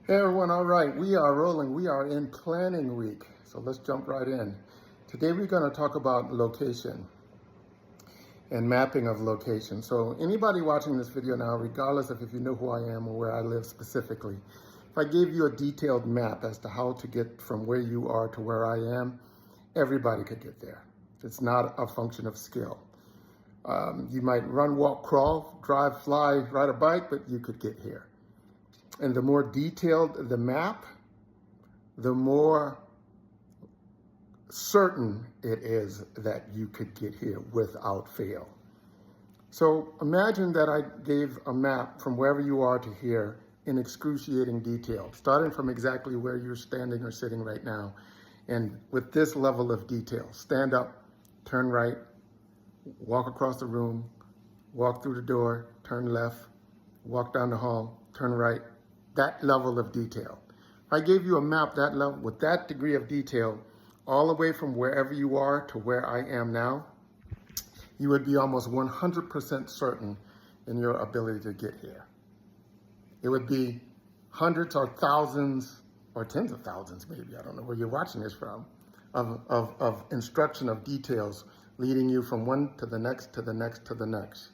Hey everyone, all right, we are rolling. We are in planning week. So let's jump right in. Today we're going to talk about location and mapping of location. So anybody watching this video now, regardless of if you know who I am or where I live specifically, if I gave you a detailed map as to how to get from where you are to where I am, everybody could get there. It's not a function of skill. You might run, walk, crawl, drive, fly, ride a bike, but you could get here. And the more detailed the map, the more certain it is that you could get here without fail. So imagine that I gave a map from wherever you are to here in excruciating detail, starting from exactly where you're standing or sitting right now. And with this level of detail, stand up, turn right, walk across the room, walk through the door, turn left, walk down the hall, turn right. That level of detail. If I gave you a map that level with that degree of detail, all the way from wherever you are to where I am now, you would be almost 100% certain in your ability to get here. It would be hundreds or thousands or tens of thousands, maybe, I don't know where you're watching this from, of instruction of details leading you from one to the next, to the next, to the next.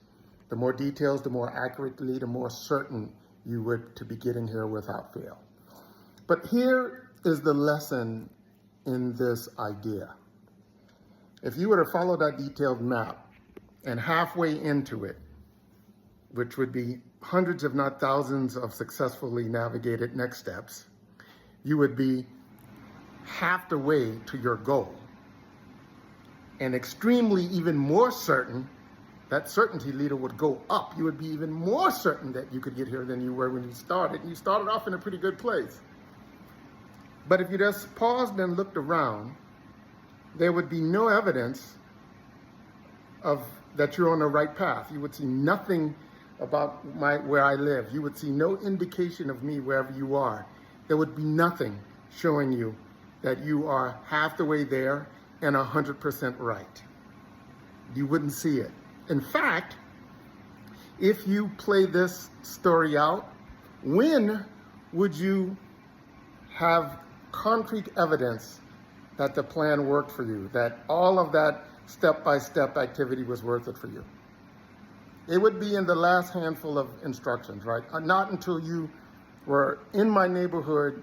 The more details, the more accurately, the more certain you would to be getting here without fail. But here is the lesson in this idea. If you were to follow that detailed map and halfway into it, which would be hundreds if not thousands of successfully navigated next steps, you would be half the way to your goal. And extremely even more certain, that certainty leader would go up. You would be even more certain that you could get here than you were when you started. And you started off in a pretty good place. But if you just paused and looked around, there would be no evidence of that you're on the right path. You would see nothing about where I live. You would see no indication of me wherever you are. There would be nothing showing you that you are half the way there and 100% right. You wouldn't see it. In fact, if you play this story out, when would you have concrete evidence that the plan worked for you, that all of that step-by-step activity was worth it for you? It would be in the last handful of instructions, right? Not until you were in my neighborhood.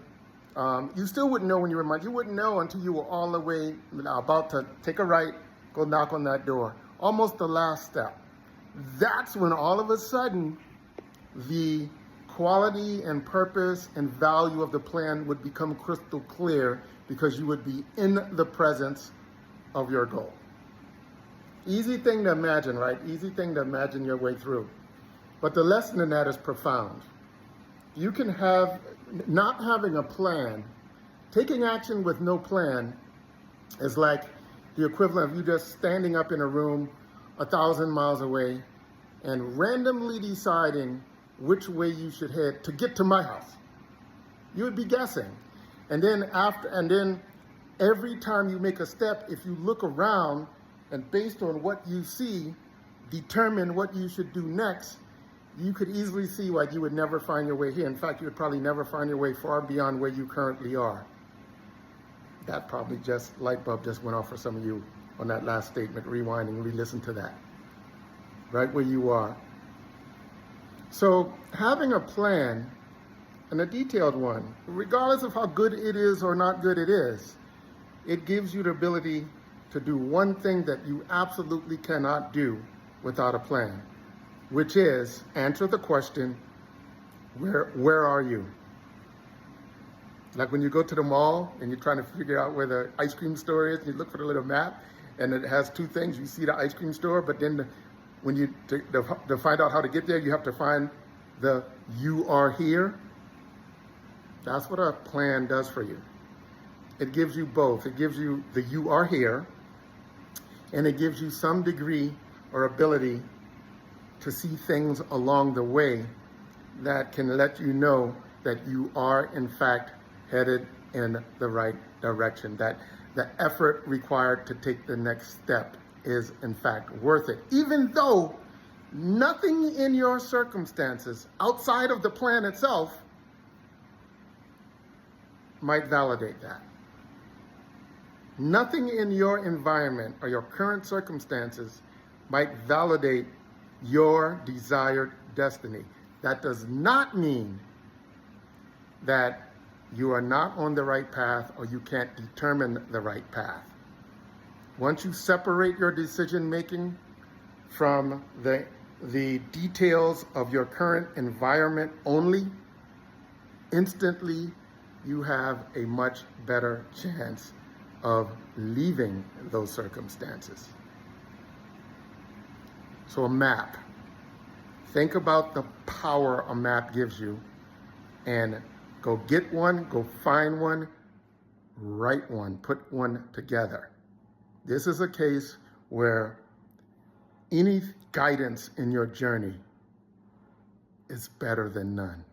You still wouldn't know when you were in my, you wouldn't know until you were all the way about to take a right, go knock on that door. Almost the last step. That's when all of a sudden the quality and purpose and value of the plan would become crystal clear because you would be in the presence of your goal. Easy thing to imagine, right? Easy thing to imagine your way through. But the lesson in that is profound. You can have, not having a plan, taking action with no plan is like the equivalent of you just standing up in a room 1,000 miles away and randomly deciding which way you should head to get to my house. You would be guessing. And then every time you make a step, if you look around and based on what you see, determine what you should do next, you could easily see why you would never find your way here. In fact, you would probably never find your way far beyond where you currently are. That probably just, light bulb just went off for some of you on that last statement. Rewinding, re-listen to that. Right where you are. So having a plan, and a detailed one, regardless of how good it is or not good it is, it gives you the ability to do one thing that you absolutely cannot do without a plan, which is answer the question, where are you? Like when you go to the mall and you're trying to figure out where the ice cream store is, you look for the little map and it has two things. You see the ice cream store, but then when you, to find out how to get there, you have to find the you are here. That's what a plan does for you. It gives you both. It gives you the you are here, and it gives you some degree or ability to see things along the way that can let you know that you are in fact headed in the right direction, that the effort required to take the next step is in fact worth it, even though nothing in your circumstances outside of the plan itself might validate that. Nothing in your environment or your current circumstances might validate your desired destiny. That does not mean that you are not on the right path or you can't determine the right path. Once you separate your decision making from the details of your current environment only, instantly you have a much better chance of leaving those circumstances. So a map. Think about the power a map gives you and go get one, go find one, write one, put one together. This is a case where any guidance in your journey is better than none.